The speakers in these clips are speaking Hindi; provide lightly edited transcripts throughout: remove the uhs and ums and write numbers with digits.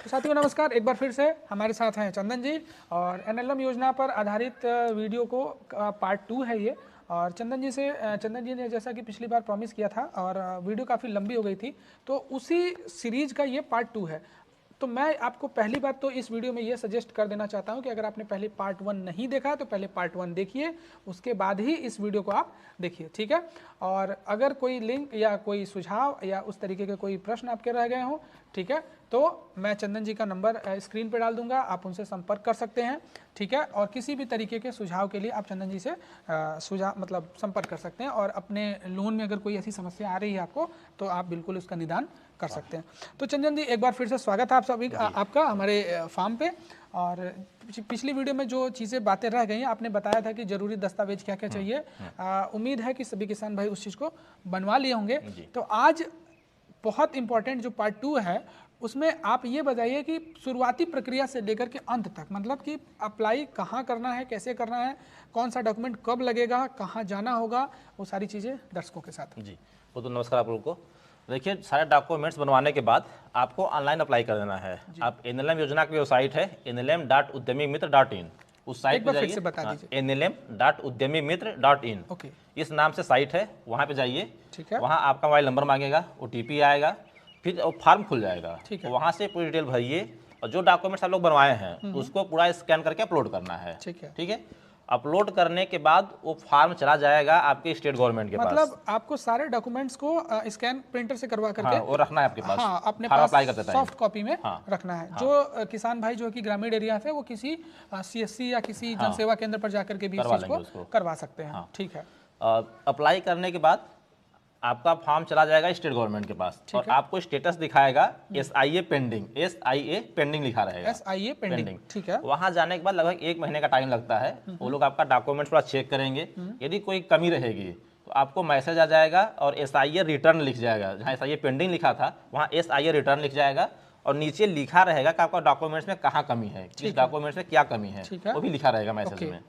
तो साथियों नमस्कार, एक बार फिर से हमारे साथ हैं चंदन जी और एनएलएम योजना पर आधारित वीडियो को पार्ट 2 है ये। और चंदन जी ने जैसा कि पिछली बार प्रॉमिस किया था और वीडियो काफ़ी लंबी हो गई थी, तो उसी सीरीज का ये पार्ट 2 है। तो मैं आपको पहली बात तो इस वीडियो में ये सजेस्ट कर देना चाहता हूँ कि अगर आपने पहले पार्ट 1 नहीं देखा है तो पहले पार्ट 1 देखिए, उसके बाद ही इस वीडियो को आप देखिए, ठीक है। और अगर कोई लिंक या कोई सुझाव या उस तरीके के कोई प्रश्न आपके रह गए हों, ठीक है, तो मैं चंदन जी का नंबर स्क्रीन पे डाल दूंगा, आप उनसे संपर्क कर सकते हैं, ठीक है। और किसी भी तरीके के सुझाव के लिए आप चंदन जी से संपर्क कर सकते हैं और अपने लोन में अगर कोई ऐसी समस्या आ रही है आपको तो आप बिल्कुल उसका निदान कर सकते हैं। तो चंदन जी एक बार फिर से स्वागत है आप सभी आपका हमारे फार्म पे। और पिछली वीडियो में जो चीज़ें बातें रह गई हैं, आपने बताया था कि जरूरी दस्तावेज क्या क्या चाहिए। उम्मीद है कि सभी किसान भाई उस चीज़ को बनवा लिए होंगे। तो आज बहुत इंपॉर्टेंट जो पार्ट 2 है उसमें आप ये बताइए कि शुरुआती प्रक्रिया से लेकर के अंत तक, मतलब कि अप्लाई कहाँ करना है, कैसे करना है, कौन सा डॉक्यूमेंट कब लगेगा, कहाँ जाना होगा, वो सारी चीज़ें दर्शकों के साथ। जी वो तो नमस्कार आप लोगों को। देखिए सारे डॉक्यूमेंट्स बनवाने के बाद आपको ऑनलाइन अप्लाई कर देना है। आप एनएलएम योजना की वेबसाइट है nlm.udyamimiत्र.in, उस साइट पे जाइए, nlm.udyamimiत्र.in, ओके, इस नाम से साइट है, वहाँ पे जाइए। ठीक है, वहाँ आपका मोबाइल नंबर मांगेगा, OTP आएगा, फिर फॉर्म खुल जाएगा, ठीक है। वहाँ से पूरी डिटेल भरिए और जो डॉक्यूमेंट्स आप लोग बनवाए हैं उसको पूरा स्कैन करके अपलोड करना है। ठीक है, ठीक है। अपलोड करने के बाद वो फॉर्म चला जाएगा आपके स्टेट गवर्नमेंट के पास। मतलब आपको सारे डॉक्यूमेंट्स को स्कैन प्रिंटर से करवा करके, हाँ, वो रखना है आपके पास। हाँ, अपने फॉर्म पास अप्लाई करते टाइम सॉफ्ट कॉपी में रखना है। जो किसान भाई जो कि ग्रामीण एरिया से, वो किसी CSC या किसी जनसेवा केंद्र पर जाकर के भी इस चीज को करवा सकते हैं। ठीक है। अप्लाई करने के बाद आपका फॉर्म चला जाएगा स्टेट गवर्नमेंट के पास और आपको स्टेटस दिखाएगा SIA पेंडिंग लिखा रहेगा, SIA पेंडिंग, ठीक है। वहां जाने के बाद लगभग 1 महीने का टाइम लगता है। वो लोग आपका डॉक्यूमेंट्स पूरा चेक करेंगे, यदि कोई कमी रहेगी तो आपको मैसेज आ जाएगा और SIA रिटर्न लिख जाएगा। जहाँ SIA पेंडिंग लिखा था वहाँ SIA रिटर्न लिख जाएगा और नीचे लिखा रहेगा कि आपका डॉक्यूमेंट्स में कहाँ कमी है, किस डॉक्यूमेंट्स में क्या कमी है, वो भी लिखा रहेगा मैसेज में।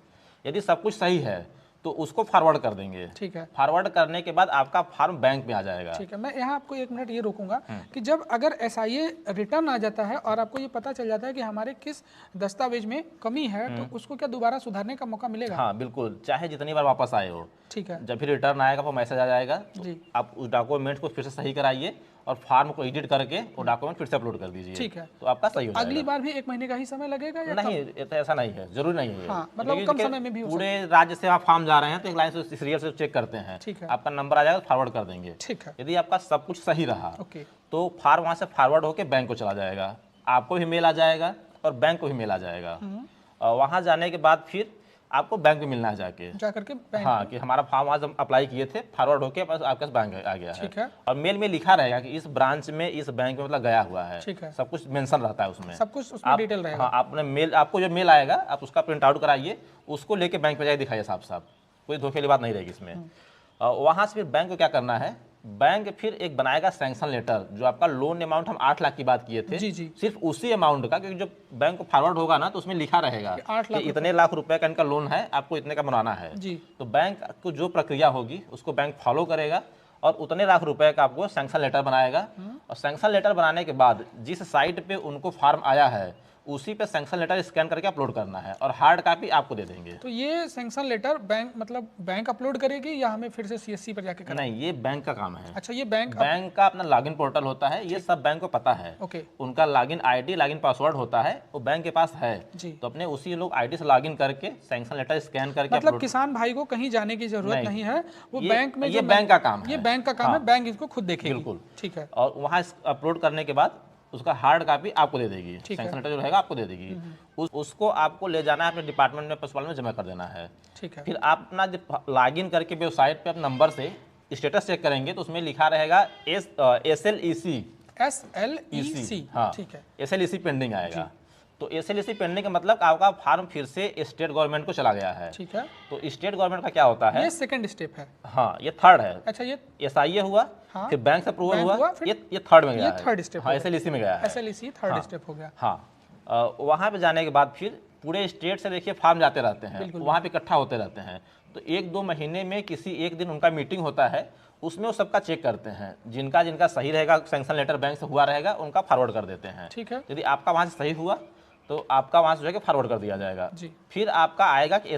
यदि सब कुछ सही है तो उसको फॉरवर्ड कर देंगे। ठीक है। फॉरवर्ड करने के बाद आपका फॉर्म बैंक में आ जाएगा। ठीक है, मैं यहाँ आपको 1 मिनट ये रोकूंगा कि जब अगर SIA रिटर्न आ जाता है और आपको ये पता चल जाता है कि हमारे किस दस्तावेज में कमी है, तो उसको क्या दोबारा सुधारने का मौका मिलेगा? हाँ बिल्कुल, चाहे जितनी बार वापस आए हो। ठीक है। जब फिर रिटर्न आएगा वो मैसेज आ जाएगा, तो आप उस डॉक्यूमेंट को फिर से सही कराइए और फॉर्म को एडिट करके वो डॉक्यूमेंट फिर से अपलोड कर दीजिए। ठीक है, तो आपका सही हो जाएगा। अगली बार भी 1 महीने का ही समय लगेगा या नहीं? तो ऐसा नहीं है, जरूरी नहीं है। हाँ, मतलब कम समय में भी पूरे राज्य से आप फॉर्म जा रहे हैं तो एक लाइन से सीरियल से चेक करते हैं। ठीक है। आपका नंबर आ जाएगा तो फॉरवर्ड कर देंगे। ठीक है। यदि आपका सब कुछ सही रहा ओके, तो फॉर्म वहाँ से फॉरवर्ड होकर बैंक को चला जाएगा, आपको भी मेल आ जाएगा और बैंक को भी मेल आ जाएगा। और वहाँ जाने के बाद फिर आपको बैंक में मिलना है जाकर के बैंक। हाँ, कि हमारा फॉर्म आज हम अप्लाई किए थे, फॉरवर्ड होके बस आपके बैंक आ गया है। ठीक है। और मेल में लिखा रहेगा कि इस ब्रांच में, इस बैंक में मतलब गया हुआ है। ठीक है। सब कुछ मेंशन रहता है उसमें, सब कुछ उसमें डिटेल रहेगा। हाँ, आपने मेल, आपको जो मेल आएगा आप उसका प्रिंट आउट कराइए, उसको लेके बैंक में जाके दिखाइए साफ साफ, कोई धोखे वाली बात नहीं रहेगी इसमें। वहाँ से फिर बैंक को क्या करना है, बैंक फिर एक बनाएगा सैंक्शन लेटर। जो आपका लोन अमाउंट हम 8 लाख की बात किए थे, जी। सिर्फ उसी अमाउंट का, क्योंकि जो बैंक को फॉरवर्ड होगा ना तो उसमें लिखा रहेगा 8 लाख कि इतने लाख रुपए का इनका लोन है, आपको इतने का बनाना है जी। तो बैंक को जो प्रक्रिया होगी उसको बैंक फॉलो करेगा और उतने लाख रुपए का आपको सैंक्शन लेटर बनाएगा। और सैंक्शन लेटर बनाने के बाद जिस साइट पे उनको फॉर्म आया है उसी पे सैंक्शन लेटर स्कैन करके अपलोड करना है और हार्ड कॉपी आपको दे देंगे। तो ये सैंक्शन लेटर बैंक अपलोड करेगी या हमें फिर से CSC पर जाके करना? नहीं, ये बैंक का काम है। अच्छा, ये बैंक का अपना लॉगिन पोर्टल होता है, ये सब बैंक को पता है। ओके, उनका लॉगिन ID, लॉगिन पासवर्ड होता है, वो बैंक के पास है जी। तो अपने उसी लोग ID से लॉगिन करके सैंक्शन लेटर स्कैन करके मतलब किसान भाई को कहीं जाने की जरूरत नहीं है, वो बैंक में, ये बैंक का काम है। ये बैंक का काम है, बैंक इसको खुद देखेगी। बिल्कुल, ठीक है। और वहाँ अपलोड करने के बाद उसका हार्ड कॉपी आपको दे देगी, सैंक्शन लेटर जो रहेगा आपको दे देगी। उसको आपको ले जाना है अपने डिपार्टमेंट में, पशुपालन में जमा कर देना है। ठीक है। फिर आप अपना लॉगिन करके वेबसाइट पे अपने नंबर से स्टेटस चेक करेंगे तो उसमें लिखा रहेगा SLEC। हाँ, ठीक है। SLEC पेंडिंग आएगा। तो SLEC पेंडिंग का मतलब आपका फॉर्म फिर से स्टेट गवर्नमेंट को चला गया है। ठीक है। तो स्टेट गवर्नमेंट का क्या होता है, ये सेकंड स्टेप है। हाँ, ये थर्ड है। अच्छा, ये SIA हुआ, हाँ, फिर बैंक से अप्रूवल हुआ, फिर ये थर्ड में गया, ये थर्ड स्टेप। हाँ, SLEC में गया है। SLEC थर्ड स्टेप हो गया। हाँ, वहाँ पे जाने के बाद फिर पूरे स्टेट से देखिए फॉर्म जाते रहते हैं, वहाँ पे इकट्ठा होते रहते हैं। तो 1-2 महीने में किसी एक दिन उनका मीटिंग होता है, उसमें वो सबका चेक करते हैं, जिनका जिनका सही रहेगा, सैंक्शन लेटर बैंक से हुआ रहेगा, उनका फॉरवर्ड कर देते हैं। ठीक है। यदि आपका वहाँ से सही हुआ तो आपका वहाँ से जो है कि फॉरवर्ड कर दिया जाएगा। जी। फिर आपका आएगा कि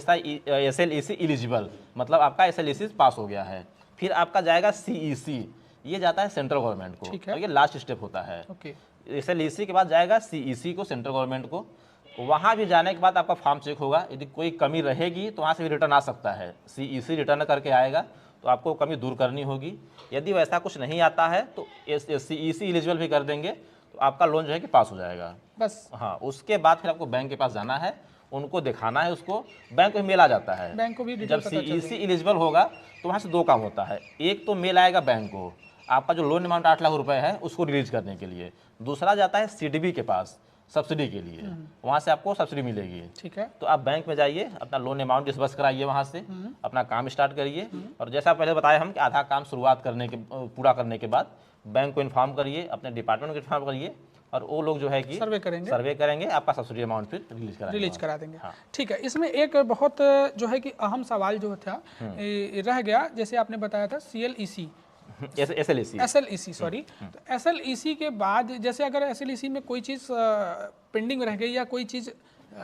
SLEC एलिजिबल, मतलब आपका SLEC पास हो गया है। फिर आपका जाएगा CEC, ये जाता है सेंट्रल गवर्नमेंट को, ठीक है। और ये लास्ट स्टेप होता है। ओके। SLEC के बाद जाएगा CEC को, सेंट्रल गवर्नमेंट को। वहाँ भी जाने के बाद आपका फॉर्म चेक होगा, यदि कोई कमी रहेगी तो वहाँ से भी रिटर्न आ सकता है। CEC रिटर्न करके आएगा तो आपको कमी दूर करनी होगी। यदि वैसा कुछ नहीं आता है तो CEC एलिजिबल भी कर देंगे, तो आपका लोन जो है कि पास हो जाएगा बस। हाँ, उसके बाद फिर आपको बैंक के पास जाना है, उनको दिखाना है, उसको बैंक को मेल आ जाता है। बैंक को भी जब CEC एलिजिबल होगा तो वहाँ से दो काम होता है। एक तो मेल आएगा बैंक को, आपका जो लोन अमाउंट 8 लाख रुपए है उसको रिलीज करने के लिए। दूसरा जाता है CDB के पास सब्सिडी के लिए, वहाँ से आपको सब्सिडी मिलेगी। ठीक है। तो आप बैंक में जाइए, अपना लोन अमाउंट डिस्बर्स कराइए, वहाँ से अपना काम स्टार्ट करिए। और जैसा पहले बताया हम कि आधा काम शुरुआत करने के पूरा करने के बाद बैंक को इन्फॉर्म करिए, अपने डिपार्टमेंट को इन्फॉर्म करिए, और वो लोग जो है कि सर्वे करेंगे, आपका सब्सिडी अमाउंट फिर रिलीज करा देंगे। हाँ। ठीक है। इसमें एक बहुत जो है कि अहम सवाल जो था रह गया, जैसे आपने बताया था SLEC, सॉरी, तो SLEC के बाद जैसे अगर SLEC में कोई चीज़ पेंडिंग रह गई या कोई चीज़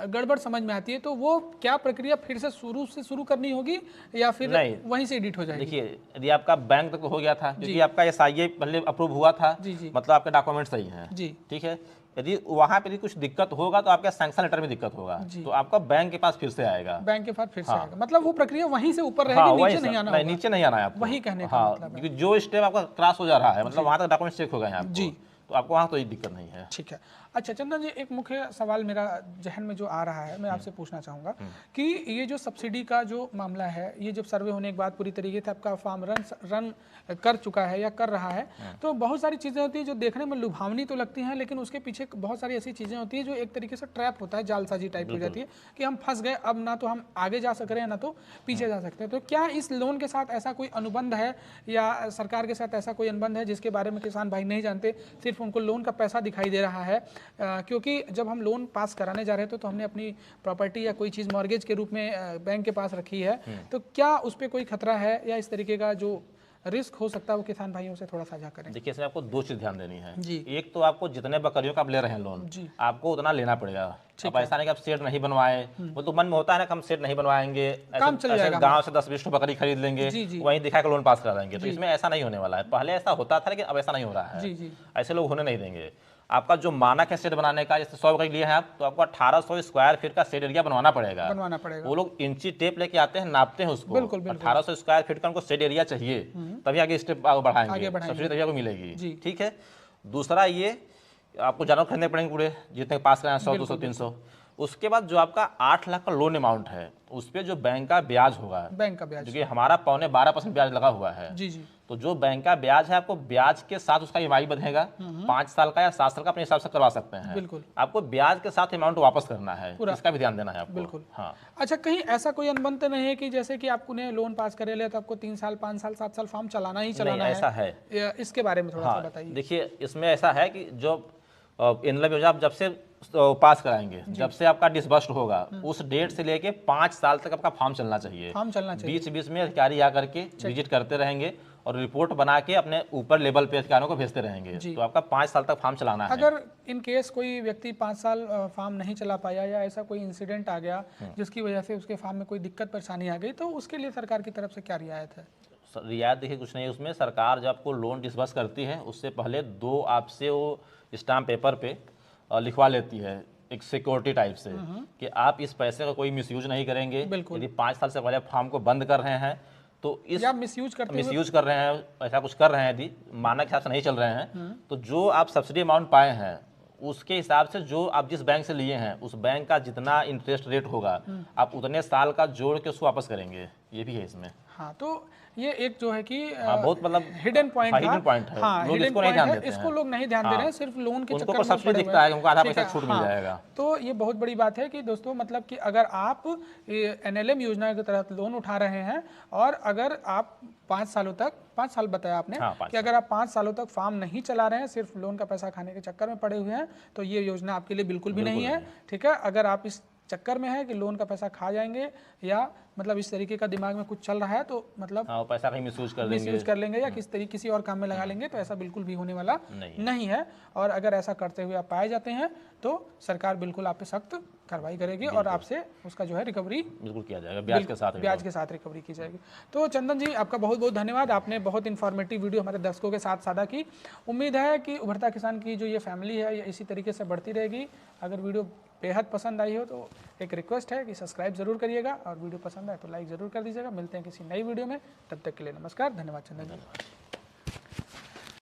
गड़बड़ समझ में आती है, तो वो क्या प्रक्रिया फिर से शुरू करनी होगी या फिर वहीं से एडिट हो जाएगी? देखिए, यदि आपका बैंक तक हो गया था, क्योंकि आपका SIA पहले अप्रूव हुआ था, मतलब आपके डॉक्यूमेंट सही हैं, ठीक है। यदि वहाँ पे भी कुछ दिक्कत होगा तो आपका सैंक्शन लेटर में दिक्कत होगा, तो आपका बैंक के पास फिर से आएगा। बैंक के पास फिर से आएगा, मतलब वो प्रक्रिया वहीं से ऊपर रहेगी, नीचे नहीं आना होगा। नीचे नहीं आना है आपको, वही कहने का मतलब है। क्योंकि जो स्टेप आपका क्रॉस हो जा रहा है, मतलब वहाँ तक डॉक्यूमेंट चेक हो गए हैं आपको, तो आपको वहाँ कोई दिक्कत नहीं है। ठीक है। अच्छा चंदन जी, एक मुख्य सवाल मेरा जहन में जो आ रहा है, मैं आपसे पूछना चाहूँगा कि ये जो सब्सिडी का जो मामला है, ये जब सर्वे होने के बाद पूरी तरीके से आपका फॉर्म रन कर चुका है या कर रहा है, तो बहुत सारी चीज़ें होती हैं जो देखने में लुभावनी तो लगती हैं, लेकिन उसके पीछे बहुत सारी ऐसी चीज़ें होती हैं जो एक तरीके से ट्रैप होता है, जालसाजी टाइप हो जाती है कि हम फंस गए, अब ना तो हम आगे जा सक रहे हैं ना तो पीछे जा सकते हैं। तो क्या इस लोन के साथ ऐसा कोई अनुबंध है या सरकार के साथ ऐसा कोई अनुबंध है जिसके बारे में किसान भाई नहीं जानते, सिर्फ उनको लोन का पैसा दिखाई दे रहा है? क्योंकि जब हम लोन पास कराने जा रहे थे तो हमने अपनी प्रॉपर्टी या कोई चीज़ मॉर्गेज के रूप में बैंक के पास रखी है, तो क्या उस पर कोई खतरा है या इस तरीके का जो रिस्क हो सकता है वो किसान भाइयों से थोड़ा साझा करें? देखिए, इसमें आपको दो चीज़ ध्यान देनी है जी। एक तो आपको जितने बकरियों का आप ले रहे हैं लोन, आपको उतना लेना पड़ेगा। अब ऐसा नहीं कि आप सेट नहीं बनवाए, वो तो मन में होता है ना कि हम सेट नहीं बनवाएंगे, ऐसे गांव से 10-20 बकरी खरीद लेंगे, वहीं दिखा के लोन पास करा देंगे। तो इसमें ऐसा नहीं होने वाला है। पहले ऐसा होता था लेकिन अब ऐसा नहीं हो रहा है, ऐसे लोग होने नहीं देंगे। आपका जो मानक है सेट बनाने का, जैसे 100 बकरी लिए हैं आप, तो आपको 1800 स्क्वायर फीट का सेट एरिया बनवाना पड़ेगा। वो लोग इंची टेप लेके आते हैं, नापते हैं उसको। 1800 स्क्वायर फीट का उनको सेट एरिया चाहिए, तभी आगे स्टेप बढ़ाएंगे, सब्सिडी तभी आपको मिलेगी। ठीक है। दूसरा, ये आपको जानवर खरीदने पड़ेंगे पूरे, जितने पास कराए 100, 200, 300। उसके बाद जो आपका 8 लाख का लोन अमाउंट है, उस पर जो बैंक का ब्याज होगा, बैंक का ब्याज, क्योंकि हमारा 12.25% ब्याज लगा हुआ है। तो जो बैंक का ब्याज है, आपको ब्याज के साथ उसका EMI बंधेगा, 5 साल का या 7 साल का अपने हिसाब से करवा सकते हैं। बिल्कुल। आपको ब्याज के साथ अमाउंट वापस करना है, इसका भी ध्यान देना है आपको। बिल्कुल। हाँ। अच्छा, कहीं ऐसा कोई अनुबंध तो नहीं है कि जैसे कि आपने लोन पास करे लिया तो आपको 3 साल, 5 साल, 7 साल फॉर्म चलाना ही चलाना है? ऐसा है, इसके बारे में थोड़ा सा बताइए। देखिए, इसमें ऐसा है कि जो इनलम योजना आप जब से पास कराएंगे, जब से आपका डिसबर्स्ट होगा, उस डेट से लेके 5 साल तक आपका फॉर्म चलना चाहिए। बीच बीच में अधिकारी आकर के विजिट करते रहेंगे और रिपोर्ट बना के अपने ऊपर लेवल पे अधिकारियों को भेजते रहेंगे। तो आपका 5 साल तक फॉर्म चलाना है। अगर इन केस कोई व्यक्ति 5 साल फॉर्म नहीं चला पाया या ऐसा कोई इंसिडेंट आ गया जिसकी वजह से उसके फॉर्म में कोई दिक्कत परेशानी आ गई, तो उसके लिए सरकार की तरफ से क्या रियायत है? रियायत देखिए कुछ नहीं है उसमें। सरकार जब आपको लोन डिसबर्स करती है, उससे पहले 2 आपसे वो स्टाम्प पेपर पे लिखवा लेती है, एक सिक्योरिटी टाइप से, कि आप इस पैसे का कोई मिसयूज नहीं करेंगे। यदि 5 साल से पहले फॉर्म को बंद कर रहे हैं तो इस मिसयूज कर रहे हैं, ऐसा कुछ कर रहे हैं, यदि मानक हिसाब से नहीं चल रहे हैं, तो जो आप सब्सिडी अमाउंट पाए हैं उसके हिसाब से जो आप जिस बैंक से लिए हैं उस बैंक का जितना इंटरेस्ट रेट होगा, आप उतने साल का जोड़ के उसको वापस करेंगे। ये भी है इसमें। हाँ, तो ये एक जो है कि बहुत मतलब हिडन पॉइंट है। हाँ, लोग इसको नहीं ध्यान देते हैं। इसको लोग नहीं ध्यान दे रहे हैं, सिर्फ लोन के चक्कर में सब्सिडी दिखता है, उनको आधा पैसा छूट मिल जाएगा। तो ये बहुत बड़ी बात है कि दोस्तों, मतलब कि अगर आप NLM योजना के तहत लोन उठा रहे हैं और अगर आप 5 सालों तक, 5 साल बताया आपने, कि अगर आप 5 सालों तक फॉर्म नहीं चला रहे हैं, सिर्फ लोन का पैसा खाने के चक्कर में पड़े हुए हैं, तो ये योजना आपके लिए बिल्कुल भी नहीं है। ठीक है। अगर आप इस चक्कर में है कि लोन का पैसा खा जाएंगे, या मतलब इस तरीके का दिमाग में कुछ चल रहा है, तो मतलब हाँ, वो पैसा कहीं मिसयूज कर देंगे, मिसयूज कर लेंगे या किसी और काम में लगा लेंगे, तो ऐसा बिल्कुल भी होने वाला नहीं है। और अगर ऐसा करते हुए आप पाए जाते हैं तो सरकार बिल्कुल आप पे सख्त कार्रवाई करेगी और आपसे उसका जो है रिकवरी बिल्कुल किया जाएगा, ब्याज के साथ रिकवरी की जाएगी। तो चंदन जी, आपका बहुत बहुत धन्यवाद, आपने बहुत इन्फॉर्मेटिव वीडियो हमारे दर्शकों के साथ साझा की। उम्मीद है कि उभरता किसान की जो ये फैमिली है ये इसी तरीके से बढ़ती रहेगी। अगर वीडियो बेहद पसंद आई हो तो एक रिक्वेस्ट है कि सब्सक्राइब जरूर करिएगा, और वीडियो पसंद आए तो लाइक जरूर कर दीजिएगा। मिलते हैं किसी नई वीडियो में, तब तक के लिए नमस्कार, धन्यवाद चंदन जी।